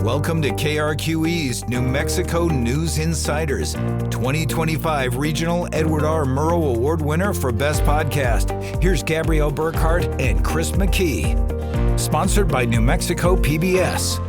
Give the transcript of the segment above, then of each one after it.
Welcome to KRQE's New Mexico News Insiders, 2025 Regional Edward R. Murrow Award winner for Best Podcast. Here's Gabrielle Burkhart and Chris McKee. Sponsored by New Mexico PBS.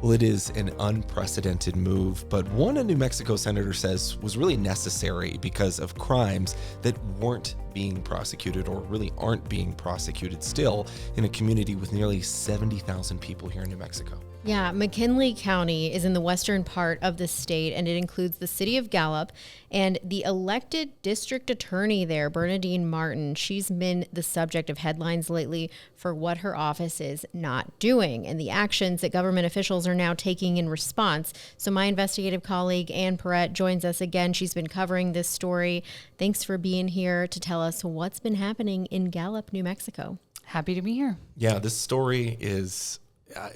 Well, it is an unprecedented move, but one a New Mexico senator says was really necessary because of crimes that weren't being prosecuted or really aren't being prosecuted still in a community with nearly 70,000 people here in New Mexico. Yeah, McKinley County is in the western part of the state, and it includes the city of Gallup. And the elected district attorney there, Bernadine Martin, she's been the subject of headlines lately for what her office is not doing and the actions that government officials are now taking in response. So my investigative colleague, Ann Pierret, joins us again. She's been covering this story. Thanks for being here to tell us what's been happening in Gallup, New Mexico. Happy to be here. Yeah, this story is,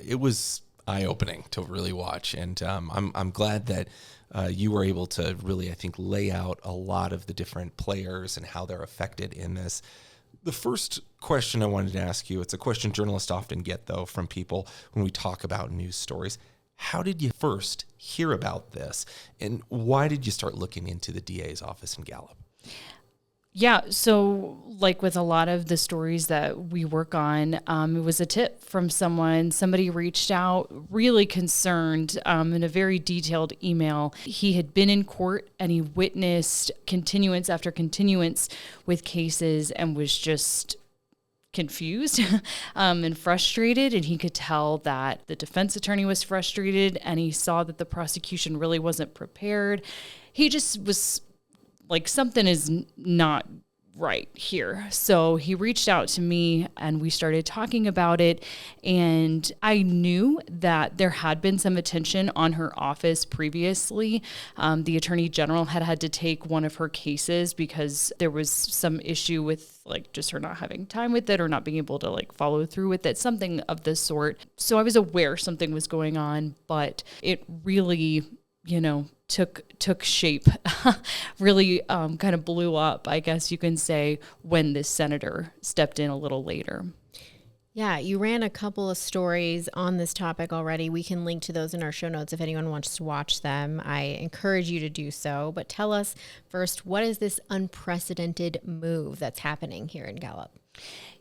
it was eye-opening to really watch, and I'm glad that you were able to really, I think, lay out a lot of the different players and how they're affected in this. The first question I wanted to ask you, it's a question journalists often get, though, from people when we talk about news stories. How did you first hear about this, and why did you start looking into the DA's office in Gallup? Yeah, so like with a lot of the stories that we work on, it was a tip from someone. Somebody reached out, really concerned, in a very detailed email. He had been in court and he witnessed continuance after continuance with cases and was just confused and frustrated. And he could tell that the defense attorney was frustrated, and he saw that the prosecution really wasn't prepared. He just was like, something is not right here. So he reached out to me and we started talking about it. And I knew that there had been some attention on her office previously. The attorney general had to take one of her cases because there was some issue with like just her not having time with it or not being able to like follow through with it, something of this sort. So I was aware something was going on, but it really, took shape, really kind of blew up, I guess you can say, when this senator stepped in a little later. Yeah, you ran a couple of stories on this topic already. We can link to those in our show notes if anyone wants to watch them. I encourage you to do so. But tell us first, what is this unprecedented move that's happening here in Gallup?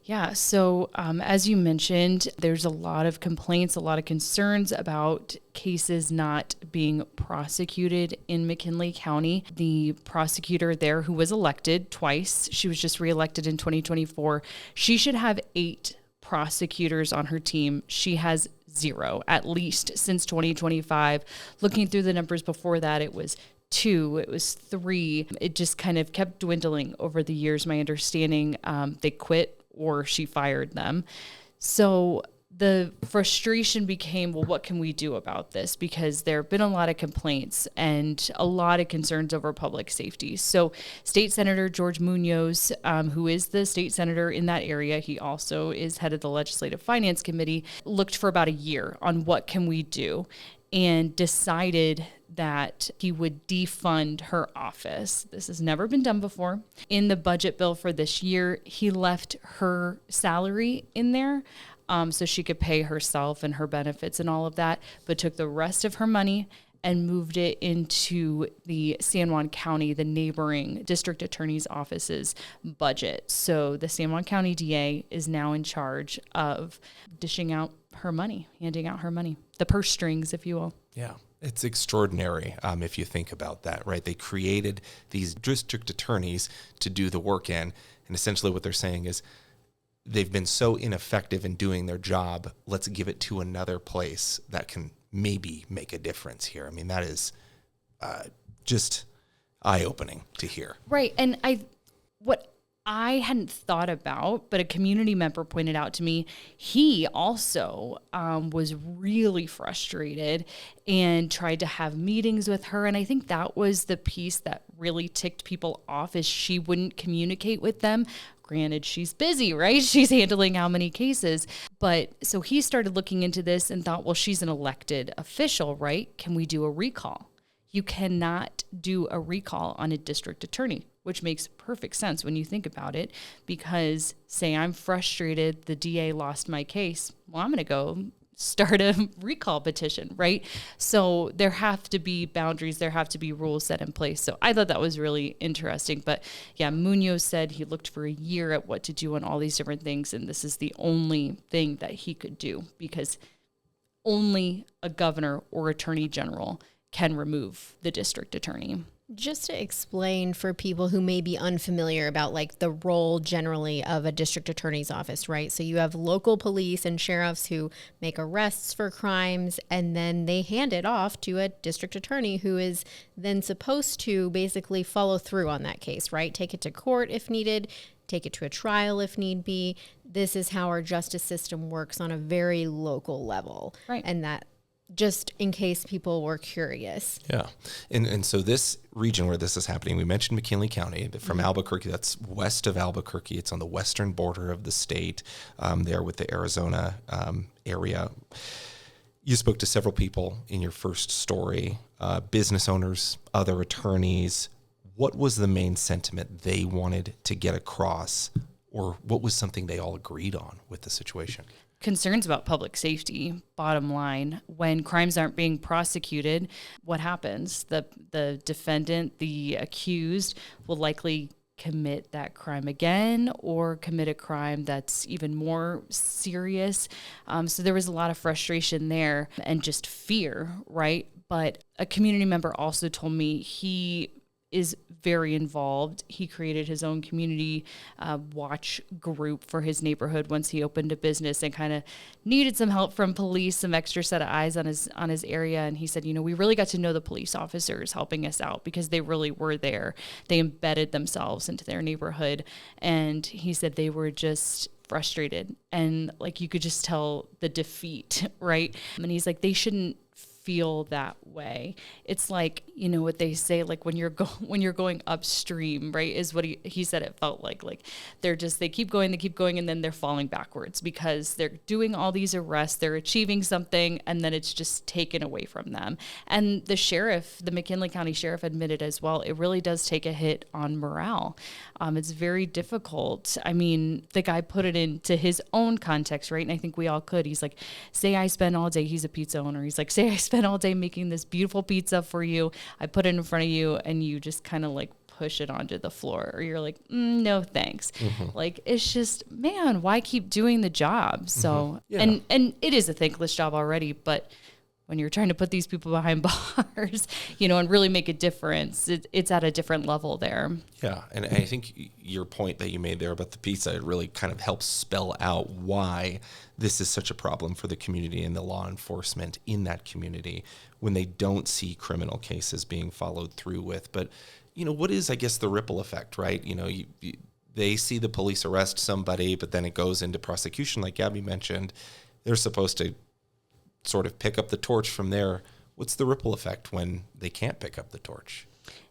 Yeah, so as you mentioned, there's a lot of complaints, a lot of concerns about cases not being prosecuted in McKinley County. The prosecutor there, who was elected twice, she was just reelected in 2024, she should have 8 prosecutors on her team. She has 0, at least since 2025. Looking through the numbers before that, it was 2, it was 3. It just kind of kept dwindling over the years, my understanding. They quit or she fired them. So the frustration became, well, what can we do about this? Because there have been a lot of complaints and a lot of concerns over public safety. So State Senator George Munoz, who is the state senator in that area, he also is head of the Legislative Finance Committee, looked for about a year on what can we do and decided that he would defund her office. This has never been done before. In the budget bill for this year, he left her salary in there so she could pay herself and her benefits and all of that, but took the rest of her money and moved it into the San Juan County, the neighboring district attorney's office's budget. So the San Juan County DA is now in charge of dishing out her money, handing out her money, the purse strings, if you will. Yeah. It's extraordinary if you think about that, right? They created these district attorneys to do the work in, and essentially what they're saying is they've been so ineffective in doing their job, let's give it to another place that can maybe make a difference here. I mean, that is just eye-opening to hear. Right, and what I hadn't thought about, but a community member pointed out to me, he also was really frustrated and tried to have meetings with her. And I think that was the piece that really ticked people off, is she wouldn't communicate with them. Granted, she's busy, right? She's handling how many cases. But so he started looking into this and thought, well, she's an elected official, right? Can we do a recall? You cannot do a recall on a district attorney, which makes perfect sense when you think about it, because say I'm frustrated, the DA lost my case. Well, I'm going to go start a recall petition, right? So there have to be boundaries. There have to be rules set in place. So I thought that was really interesting. But yeah, Munoz said he looked for a year at what to do on all these different things. And this is the only thing that he could do, because only a governor or attorney general can remove the district attorney. Just to explain for people who may be unfamiliar about like the role generally of a district attorney's office, right? So you have local police and sheriffs who make arrests for crimes, and then they hand it off to a district attorney who is then supposed to basically follow through on that case, right? Take it to court if needed, take it to a trial if need be. This is how our justice system works on a very local level. Right. And that, just in case people were curious. Yeah. And so this region where this is happening, we mentioned McKinley County, from Albuquerque, that's west of Albuquerque. It's on the western border of the state, there with the Arizona area. You spoke to several people in your first story, business owners, other attorneys. What was the main sentiment they wanted to get across, or what was something they all agreed on with the situation? Concerns about public safety, bottom line. When crimes aren't being prosecuted, what happens? The defendant, the accused, will likely commit that crime again or commit a crime that's even more serious. So there was a lot of frustration there and just fear, right? But a community member also told me he is very involved. He created his own community watch group for his neighborhood once he opened a business and kind of needed some help from police, some extra set of eyes on his area. And he said, we really got to know the police officers helping us out because they really were there. They embedded themselves into their neighborhood. And he said they were just frustrated. And like, you could just tell the defeat, right? And he's like, they shouldn't feel that way. It's like, what they say, like when you're going upstream, right, is what he said it felt like they keep going, and then they're falling backwards because they're doing all these arrests, they're achieving something, and then it's just taken away from them. And the McKinley County Sheriff admitted as well, it really does take a hit on morale. It's very difficult. I mean, the guy put it into his own context, right? And I think we all could. He's like, say I spend all day, he's a pizza owner. He's like, say I spend all day making this beautiful pizza for you. I put it in front of you and you just kind of like push it onto the floor, or you're like, no, thanks. Mm-hmm. Like, it's just, man, why keep doing the job? So, and it is a thankless job already, but when you're trying to put these people behind bars, and really make a difference, it's at a different level there. Yeah, and I think your point that you made there about the pizza, it really kind of helps spell out why this is such a problem for the community and the law enforcement in that community when they don't see criminal cases being followed through with. But, what is, I guess, the ripple effect, right? They see the police arrest somebody, but then it goes into prosecution, like Gabby mentioned. They're supposed to sort of pick up the torch from there. What's the ripple effect when they can't pick up the torch?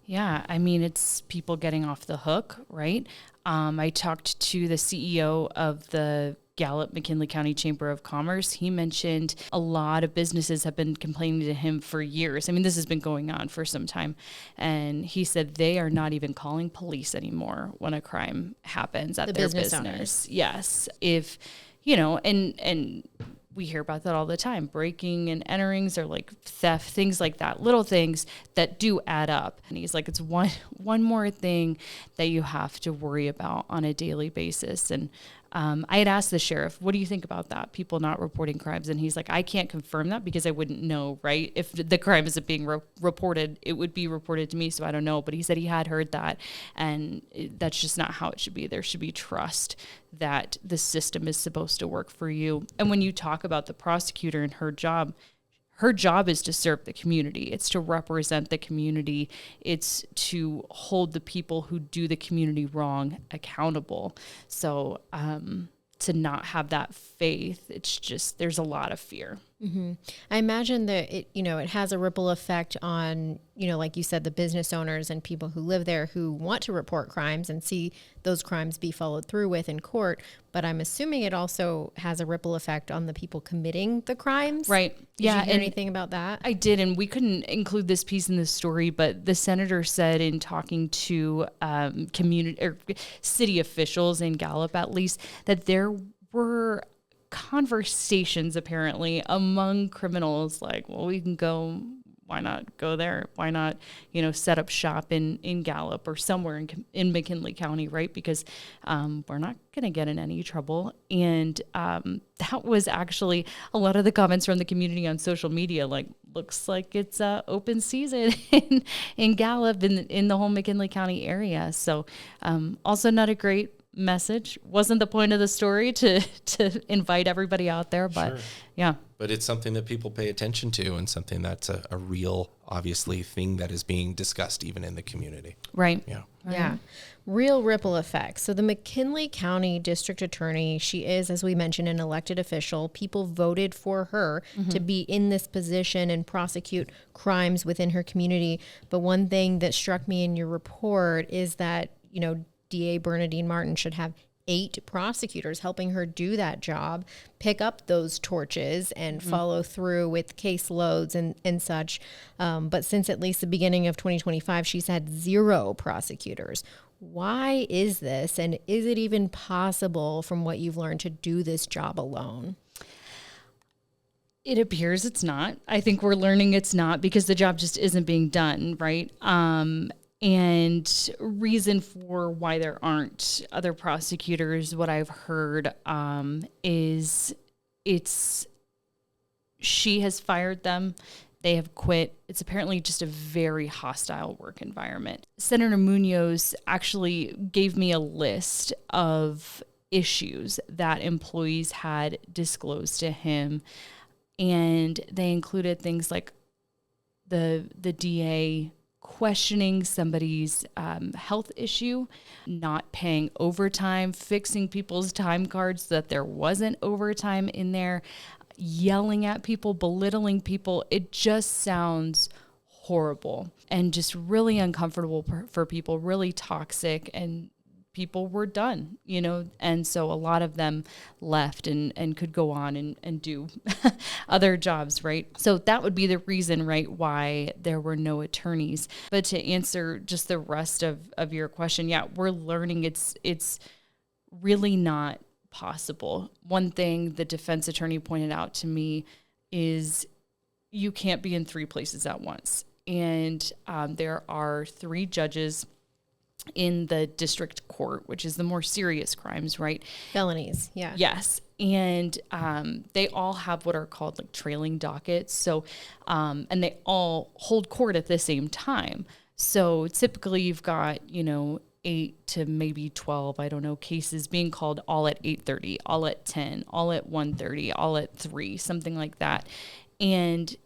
Yeah, I mean, it's people getting off the hook, right? I talked to the CEO of the Gallup McKinley County Chamber of Commerce. He mentioned a lot of businesses have been complaining to him for years. I mean, this has been going on for some time. And he said they are not even calling police anymore when a crime happens at their business. Owners. Yes. If, and we hear about that all the time. Breaking and enterings are like theft, things like that, little things that do add up. And he's like, it's one more thing that you have to worry about on a daily basis. And I had asked the sheriff, what do you think about that? People not reporting crimes. And he's like, I can't confirm that because I wouldn't know, right? If the crime isn't being reported, it would be reported to me. So I don't know. But he said he had heard that. And that's just not how it should be. There should be trust that the system is supposed to work for you. And when you talk about the prosecutor and her job is to serve the community. It's to represent the community. It's to hold the people who do the community wrong accountable. So to not have that faith, it's just, there's a lot of fear. I imagine that it has a ripple effect on, like you said, the business owners and people who live there who want to report crimes and see those crimes be followed through with in court. But I'm assuming it also has a ripple effect on the people committing the crimes. Right. Did you hear anything about that? I did, and we couldn't include this piece in the story, but the senator said in talking to community or city officials in Gallup, at least, that there were conversations apparently among criminals like, well, we can go, why not go there? Why not, set up shop in Gallup or somewhere in McKinley County, right? Because we're not going to get in any trouble. And that was actually a lot of the comments from the community on social media, like, looks like it's open season in Gallup in the whole McKinley County area. So also not a great message. Wasn't the point of the story to invite everybody out there, but sure. Yeah. But it's something that people pay attention to and something that's a real, obviously, thing that is being discussed even in the community. Right. Yeah. Right. Yeah. Real ripple effects. So the McKinley County District Attorney, she is, as we mentioned, an elected official. People voted for her to be in this position and prosecute crimes within her community. But one thing that struck me in your report is that, DA Bernadine Martin should have 8 prosecutors helping her do that job, pick up those torches and follow through with caseloads and such. But since at least the beginning of 2025, she's had 0 prosecutors. Why is this? And is it even possible, from what you've learned, to do this job alone? It appears it's not. I think we're learning it's not because the job just isn't being done, right? And reason for why there aren't other prosecutors, what I've heard is she has fired them. They have quit. It's apparently just a very hostile work environment. Senator Munoz actually gave me a list of issues that employees had disclosed to him. And they included things like the DA questioning somebody's health issue, not paying overtime, fixing people's time cards so that there wasn't overtime in there, yelling at people, belittling people. It just sounds horrible and just really uncomfortable for people, really toxic, and people were done, and so a lot of them left and could go on and do other jobs, right? So that would be the reason, right, why there were no attorneys. But to answer just the rest of your question, yeah, we're learning it's really not possible. One thing the defense attorney pointed out to me is you can't be in 3 places at once. And there are 3 judges in the district court, which is the more serious crimes, right? Felonies, yeah. Yes. And they all have what are called like trailing dockets. So, and they all hold court at the same time. So typically you've got, 8 to maybe 12, cases being called all at 8:30, all at 10, all at 1:30, all at 3, something like that. And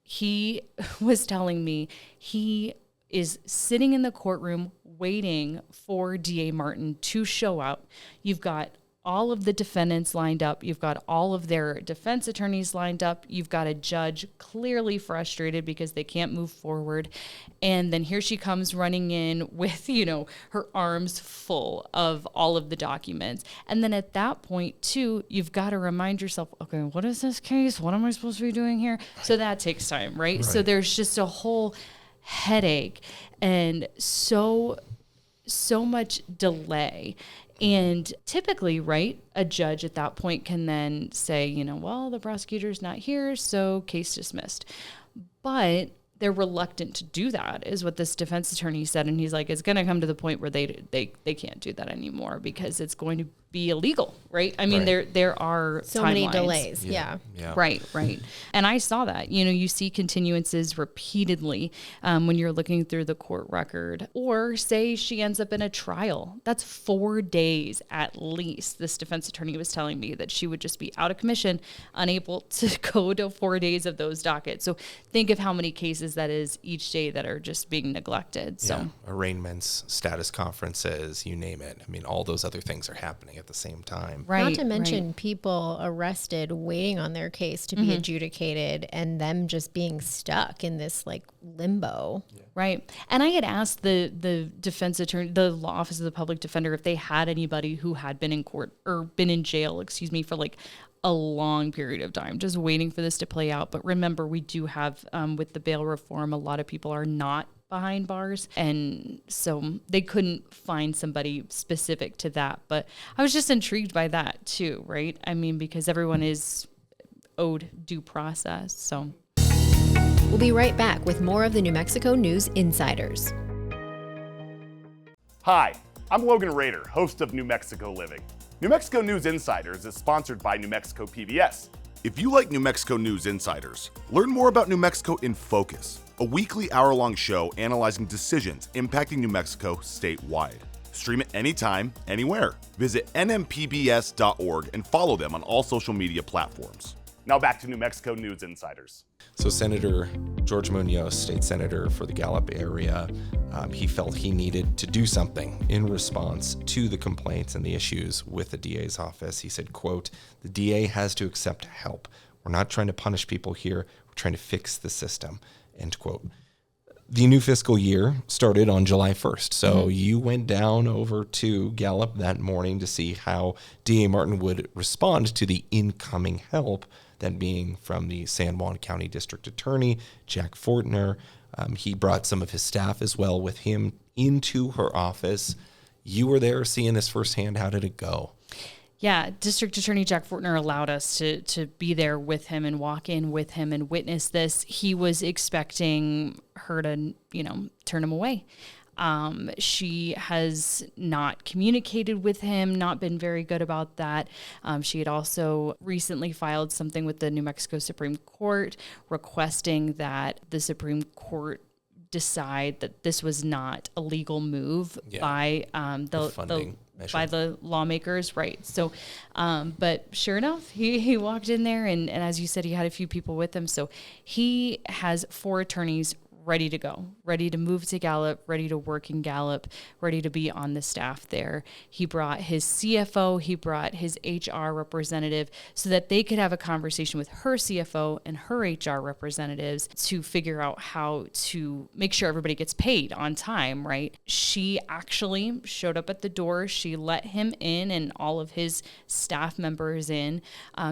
he was telling me he is sitting in the courtroom waiting for DA Martin to show up. You've got all of the defendants lined up. You've got all of their defense attorneys lined up. You've got a judge clearly frustrated because they can't move forward. And then here she comes running in with, her arms full of all of the documents. And then at that point, too, you've got to remind yourself, okay, what is this case? What am I supposed to be doing here? So that takes time, right? So there's just a whole headache and so much delay. And typically, right, a judge at that point can then say, well, the prosecutor's not here, so case dismissed. But they're reluctant to do that, is what this defense attorney said. And he's like, it's going to come to the point where they can't do that anymore because it's going to be illegal, right? I mean, there are so timelines. many delays. Yeah. Right. And I saw that, you see continuances repeatedly when you're looking through the court record, or say she ends up in a trial. That's 4 days at least. This defense attorney was telling me that she would just be out of commission, unable to go to 4 days of those dockets. So think of how many cases that is each day that are just being neglected. So arraignments, status conferences, you name it. I mean, all those other things are happening. happening at the same time. Right. Not to mention people arrested waiting on their case to be adjudicated and them just being stuck in this like limbo. Yeah. Right. And I had asked the defense attorney, the law office of the public defender, if they had anybody who had been in court or been in jail, for like a long period of time, just waiting for this to play out. But remember, we do have, with the bail reform, a lot of people are not behind bars. And so they couldn't find somebody specific to that. But I was just intrigued by that too, right? I mean, because everyone is owed due process. So We'll be right back with more of the New Mexico News Insiders. Hi, I'm Logan Rader, host of New Mexico Living. New Mexico News Insiders is sponsored by New Mexico PBS. If you like New Mexico News Insiders, learn more about New Mexico in Focus, a weekly hour-long show analyzing decisions impacting New Mexico statewide. Stream it anytime, anywhere. Visit nmpbs.org and follow them on all social media platforms. Now back to New Mexico News Insiders. So Senator George Munoz, state senator for the Gallup area, he felt he needed to do something in response to the complaints and the issues with the DA's office. He said, quote, "The DA has to accept help. We're not trying to punish people here. We're trying to fix the system," end quote. The new fiscal year started on July 1st. So you went down over to Gallup that morning to see how DA Martin would respond to the incoming help, that being from the San Juan County District Attorney, Jack Fortner. He brought some of his staff as well with him into her office. You were there seeing this firsthand. How did it go? Yeah, District Attorney Jack Fortner allowed us to be there with him and walk in with him and witness this. He was expecting her to, turn him away. She has not communicated with him, not been very good about that. She had also recently filed something with the New Mexico Supreme Court requesting that the Supreme Court decide that this was not a legal move by the lawmakers, right? So, but sure enough, he walked in there, and as you said, he had a few people with him. So he has 4 attorneys ready to go, ready to move to Gallup, ready to work in Gallup, ready to be on the staff there. He brought his CFO, he brought his HR representative so that they could have a conversation with her CFO and her HR representatives to figure out how to make sure everybody gets paid on time, right? She actually showed up at the door. She let him in and all of his staff members in.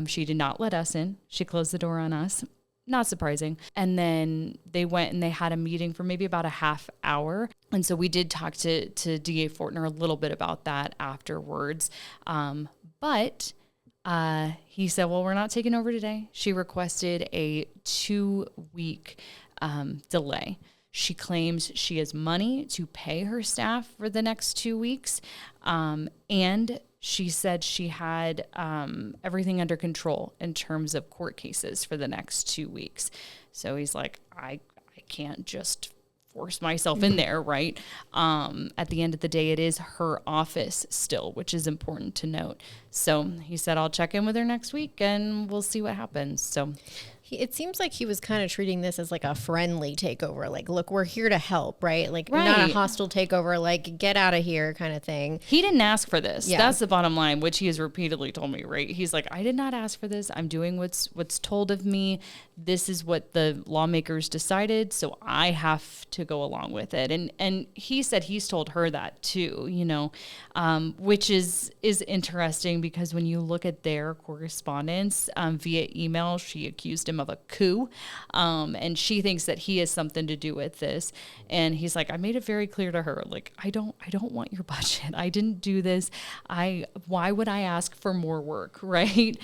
She did not let us in. She closed the door on us. Not surprising. And then they went and they had a meeting for maybe about a half hour. And so we did talk to DA Fortner a little bit about that afterwards. But he said, well, we're not taking over today. She requested a 2-week delay. She claims she has money to pay her staff for the next 2 weeks. And she said she had everything under control in terms of court cases for the next 2 weeks. So he's like, I can't just force myself in there, right? At the end of the day, it is her office still, which is important to note. So he said, I'll check in with her next week and we'll see what happens. So it seems like he was kind of treating this as like a friendly takeover. Like, look, we're here to help, right? Like, not a hostile takeover, like, get out of here kind of thing. He didn't ask for this. Yeah. That's the bottom line, which he has repeatedly told me, right? He's like, I did not ask for this. I'm doing what's told of me. This is what the lawmakers decided, so I have to go along with it. And he said he's told her that too, which is interesting because when you look at their correspondence via email, she accused him of a coup, and she thinks that he has something to do with this. And he's like, I made it very clear to her, like, I don't want your budget. I didn't do this. Why would I ask for more work, right?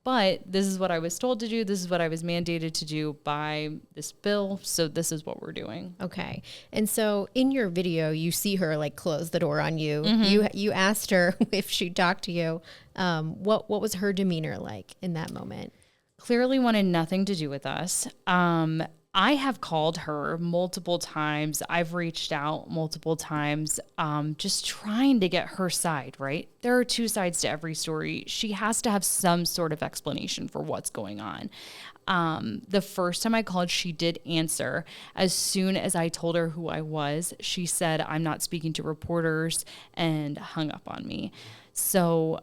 But this is what I was told to do. This is what I was mandated to do by this bill. So this is what we're doing. Okay. And so in your video, you see her like close the door on you. You asked her if she talked to you. What was her demeanor like in that moment? Clearly wanted nothing to do with us. I have called her multiple times. I've reached out multiple times, just trying to get her side, right? There are 2 sides to every story. She has to have some sort of explanation for what's going on. The first time I called, she did answer. As soon as I told her who I was, she said, I'm not speaking to reporters, and hung up on me. So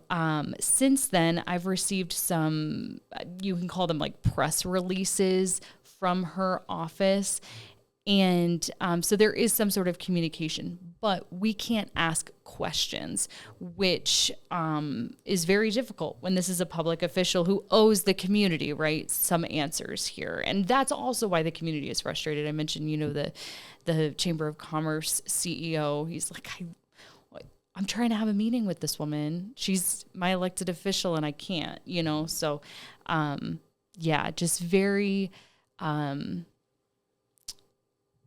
since then, I've received some, you can call them like press releases from her office. And so there is some sort of communication, but we can't ask questions, which is very difficult when this is a public official who owes the community, right, some answers here. And that's also why the community is frustrated. I mentioned, the Chamber of Commerce CEO, he's like, I'm trying to have a meeting with this woman. She's my elected official and I can't, So, just very...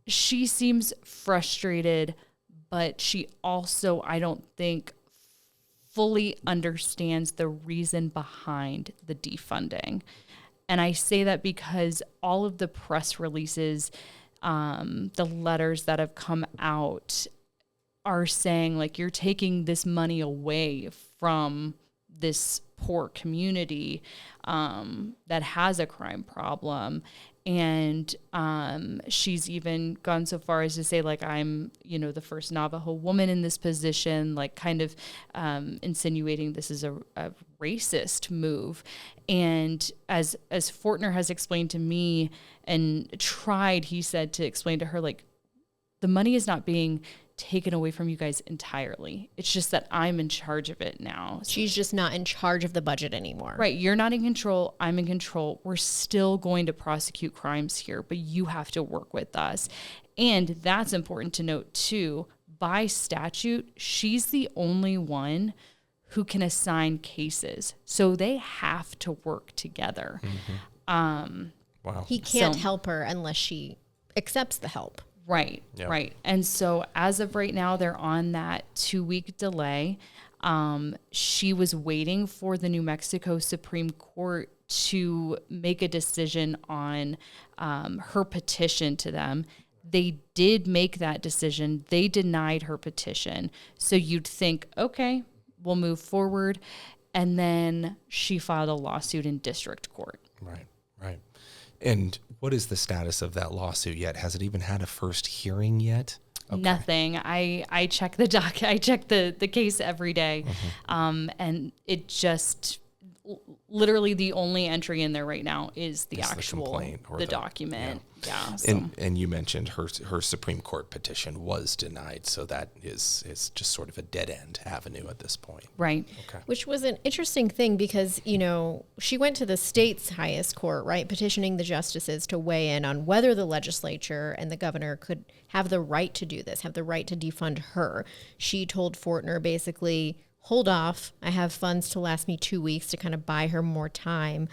she seems frustrated, but she also, I don't think, fully understands the reason behind the defunding. And I say that because all of the press releases, the letters that have come out are saying, like, you're taking this money away from this poor community that has a crime problem. And she's even gone so far as to say, like, I'm, the first Navajo woman in this position, like kind of insinuating this is a racist move. And as Fortner has explained to me and tried, he said, to explain to her, like, the money is not being taken away from you guys entirely. It's just that I'm in charge of it now. She's just not in charge of the budget anymore. Right. You're not in control. I'm in control. We're still going to prosecute crimes here, but you have to work with us. And that's important to note too. By statute, she's the only one who can assign cases. So they have to work together. Mm-hmm. Wow. He can't help her unless she accepts the help. Right, yep. Right. And so as of right now, they're on that 2-week delay. She was waiting for the New Mexico Supreme Court to make a decision on her petition to them. They did make that decision. They denied her petition. So you'd think, okay, we'll move forward. And then she filed a lawsuit in district court. Right. And what is the status of that lawsuit yet? Has it even had a first hearing yet? Okay. Nothing. I check the doc. I check the case every day. Mm-hmm. And it just literally the only entry in there right now is the actual complaint or the document. Yeah. So. And you mentioned her Supreme Court petition was denied, so that is just sort of a dead end avenue at this point. Right. Okay. Which was an interesting thing because, she went to the state's highest court, right, petitioning the justices to weigh in on whether the legislature and the governor could have the right to do this, have the right to defund her. She told Fortner basically, hold off. I have funds to last me 2 weeks to kind of buy her more time.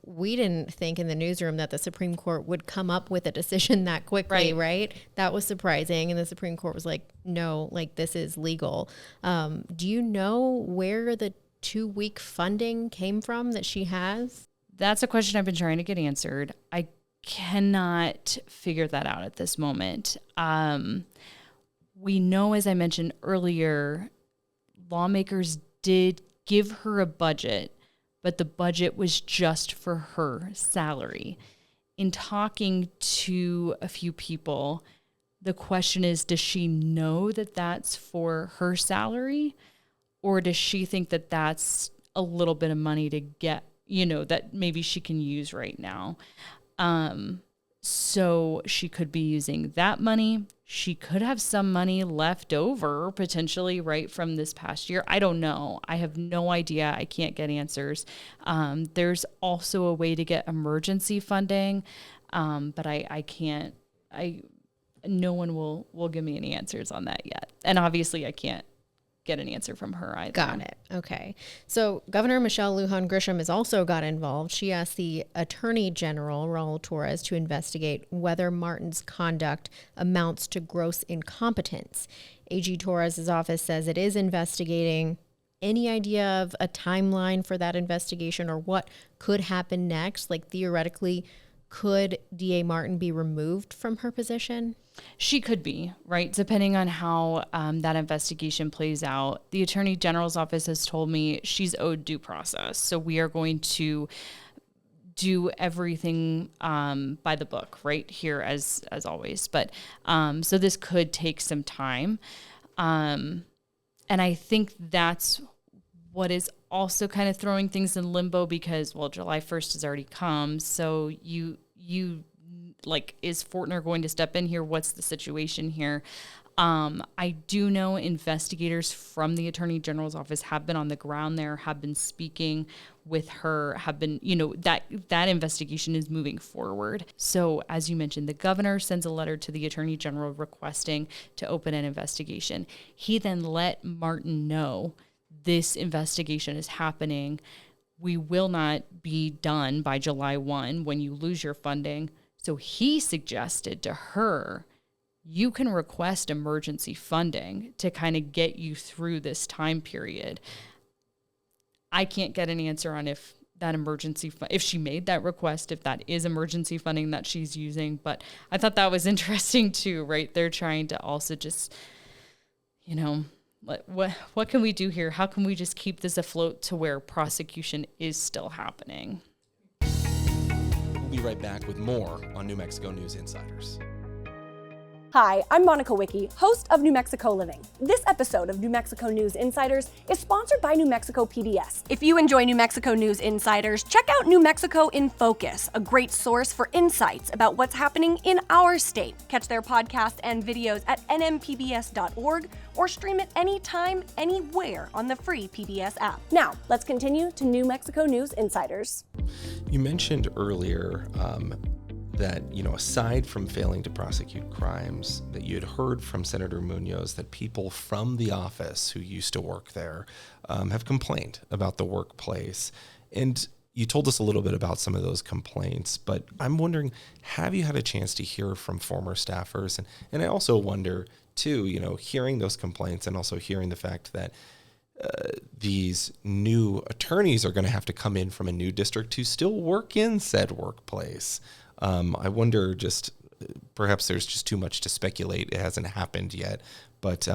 We didn't think in the newsroom that the Supreme Court would come up with a decision that quickly, right? That was surprising. And the Supreme Court was like, no, like this is legal. Do you know where the 2-week funding came from that she has? That's a question I've been trying to get answered. I cannot figure that out at this moment. We know, as I mentioned earlier, lawmakers did give her a budget, but the budget was just for her salary. In talking to a few people, the question is, does she know that that's for her salary? Or does she think that that's a little bit of money to get, that maybe she can use right now? So she could be using that money. She could have some money left over potentially right from this past year. I don't know. I have no idea. I can't get answers. There's also a way to get emergency funding, but I can't. No one will give me any answers on that yet. And obviously I can't get an answer from her either. Got it. Okay. So Governor Michelle Lujan Grisham has also got involved. She asked the Attorney General, Raul Torres, to investigate whether Martin's conduct amounts to gross incompetence. AG Torres' office says it is investigating. Any idea of a timeline for that investigation or what could happen next? Like theoretically, could DA Martin be removed from her position? She could be, right? Depending on how that investigation plays out. The Attorney General's office has told me she's owed due process. So we are going to do everything by the book, right here as always. But so this could take some time. And I think that's what is also kind of throwing things in limbo because, well, July 1st has already come. So you like, is Fortner going to step in here? What's the situation here? I do know investigators from the Attorney General's office have been on the ground there, have been speaking with her, have been, that investigation is moving forward. So as you mentioned, the governor sends a letter to the Attorney General requesting to open an investigation. He then let Martin know this investigation is happening. We will not be done by July 1 when you lose your funding. So he suggested to her, you can request emergency funding to kind of get you through this time period. I can't get an answer on if that if she made that request, if that is emergency funding that she's using. But I thought that was interesting too, right? They're trying to also just, what can we do here? How can we just keep this afloat to where prosecution is still happening? We'll be right back with more on New Mexico News Insiders. Hi, I'm Monica Wicki, host of New Mexico Living. This episode of New Mexico News Insiders is sponsored by New Mexico PBS. If you enjoy New Mexico News Insiders, check out New Mexico in Focus, a great source for insights about what's happening in our state. Catch their podcast and videos at nmpbs.org or stream it anytime, anywhere on the free PBS app. Now, let's continue to New Mexico News Insiders. You mentioned earlier that, aside from failing to prosecute crimes, that you had heard from Senator Munoz that people from the office who used to work there have complained about the workplace. And you told us a little bit about some of those complaints, but I'm wondering, have you had a chance to hear from former staffers? And I also wonder, too, hearing those complaints and also hearing the fact that these new attorneys are going to have to come in from a new district to still work in said workplace. I wonder, just perhaps there's just too much to speculate. It hasn't happened yet. But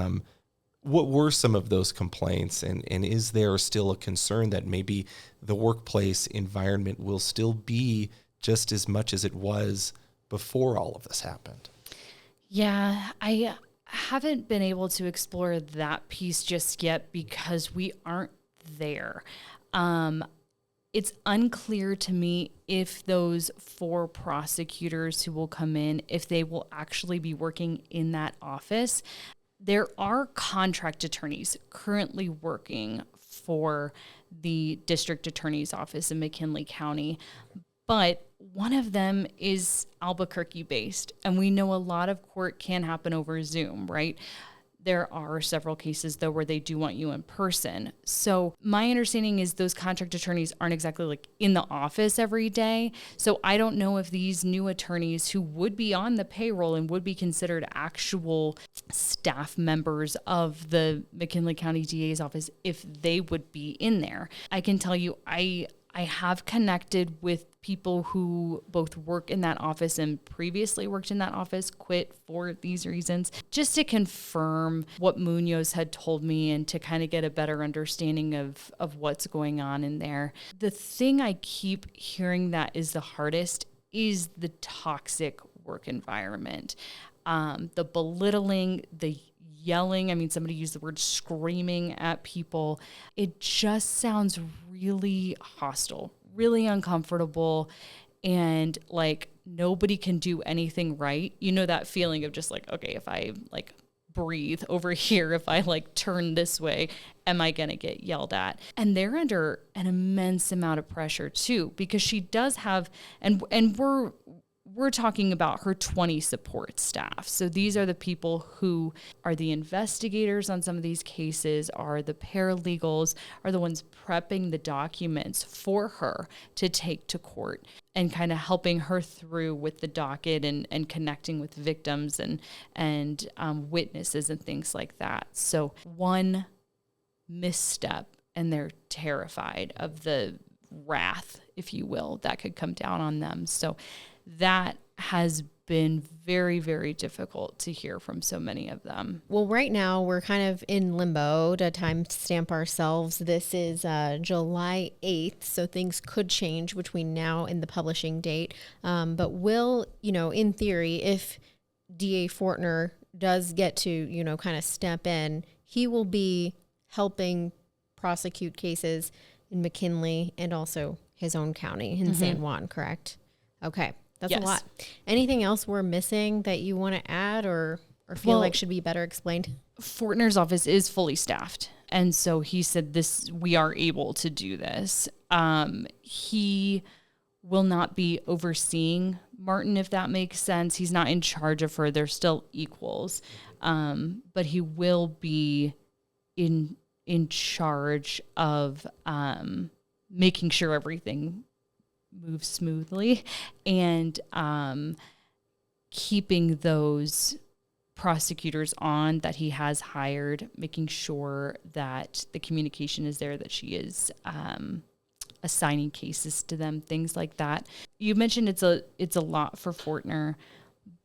what were some of those complaints? And is there still a concern that maybe the workplace environment will still be just as much as it was before all of this happened? Yeah, I haven't been able to explore that piece just yet because we aren't there. It's unclear to me if those 4 prosecutors who will come in, if they will actually be working in that office. There are contract attorneys currently working for the district attorney's office in McKinley County, but one of them is Albuquerque based, and we know a lot of court can happen over Zoom, right? There are several cases, though, where they do want you in person. So my understanding is those contract attorneys aren't exactly like in the office every day. So I don't know if these new attorneys who would be on the payroll and would be considered actual staff members of the McKinley County DA's office, if they would be in there. I can tell you, I have connected with people who both work in that office and previously worked in that office, quit for these reasons, just to confirm what Munoz had told me and to kind of get a better understanding of what's going on in there. The thing I keep hearing that is the hardest is the toxic work environment. The belittling, the yelling, somebody used the word screaming at people. It just sounds really hostile, really uncomfortable, and like nobody can do anything right. That feeling of just like, okay, if I like breathe over here, if I like turn this way, am I going to get yelled at? And they're under an immense amount of pressure too, because she does have, and we're talking about her 20 support staff. So these are the people who are the investigators on some of these cases, are the paralegals, are the ones prepping the documents for her to take to court and kind of helping her through with the docket and connecting with victims and witnesses and things like that. So one misstep and they're terrified of the wrath, if you will, that could come down on them. So that has been very, very difficult to hear from so many of them. Well, right now we're kind of in limbo to timestamp ourselves. This is July 8th, so things could change between now and the publishing date. But will, in theory, if DA Fortner does get to, kind of step in, he will be helping prosecute cases in McKinley and also his own county in San Juan, correct? Okay, that's a lot. Anything else we're missing that you want to add or feel like should be better explained? Fortner's office is fully staffed. And so he said we are able to do this. He will not be overseeing Martin, if that makes sense. He's not in charge of her. They're still equals. But he will be in charge of making sure everything moves smoothly and keeping those prosecutors on that he has hired, making sure that the communication is there, that she is assigning cases to them, things like that. You mentioned it's a lot for Fortner,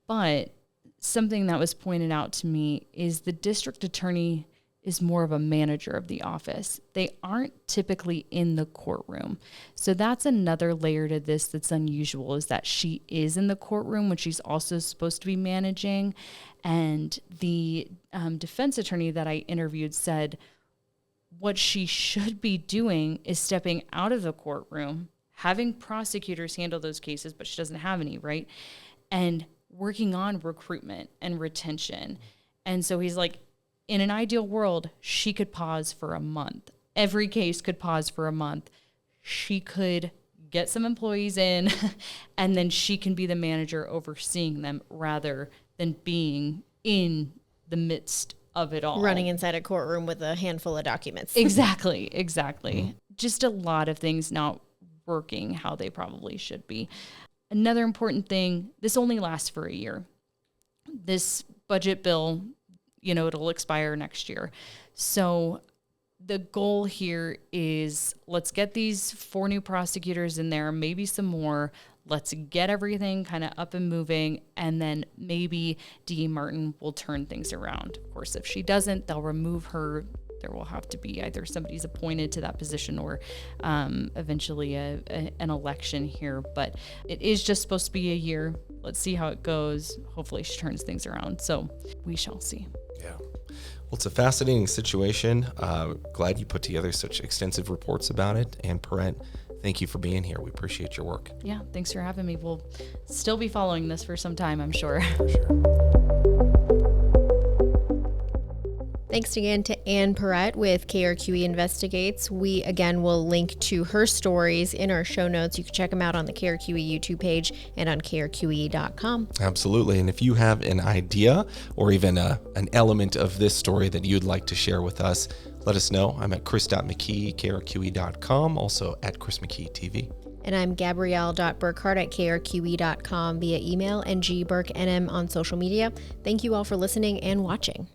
but something that was pointed out to me is the district attorney is more of a manager of the office. They aren't typically in the courtroom. So that's another layer to this that's unusual, is that she is in the courtroom when she's also supposed to be managing. And the defense attorney that I interviewed said what she should be doing is stepping out of the courtroom, having prosecutors handle those cases, but she doesn't have any, right? And working on recruitment and retention. And so he's like, in an ideal world, she could pause for a month. Every case could pause for a month. She could get some employees in, and then she can be the manager overseeing them rather than being in the midst of it all. Running inside a courtroom with a handful of documents. Exactly. Just a lot of things not working how they probably should be. Another important thing, this only lasts for a year. This budget bill, it'll expire next year. So the goal here is let's get these 4 new prosecutors in there, maybe some more. Let's get everything kind of up and moving, and then maybe Dee Martin will turn things around. Of course, if she doesn't, they'll remove her. There will have to be either somebody's appointed to that position or eventually an election here. But it is just supposed to be a year. Let's see how it goes. Hopefully she turns things around. So we shall see. Yeah. Well, it's a fascinating situation. Glad you put together such extensive reports about it. Ann Pierret, thank you for being here. We appreciate your work. Yeah, thanks for having me. We'll still be following this for some time, I'm sure. For sure. Thanks again to Ann Pierret with KRQE Investigates. We, again, will link to her stories in our show notes. You can check them out on the KRQE YouTube page and on krqe.com. Absolutely. And if you have an idea or even an element of this story that you'd like to share with us, let us know. I'm at chris.mckee, krqe.com, also at Chris McKee TV. And I'm Gabrielle.Burkhart at krqe.com via email and gburknm on social media. Thank you all for listening and watching.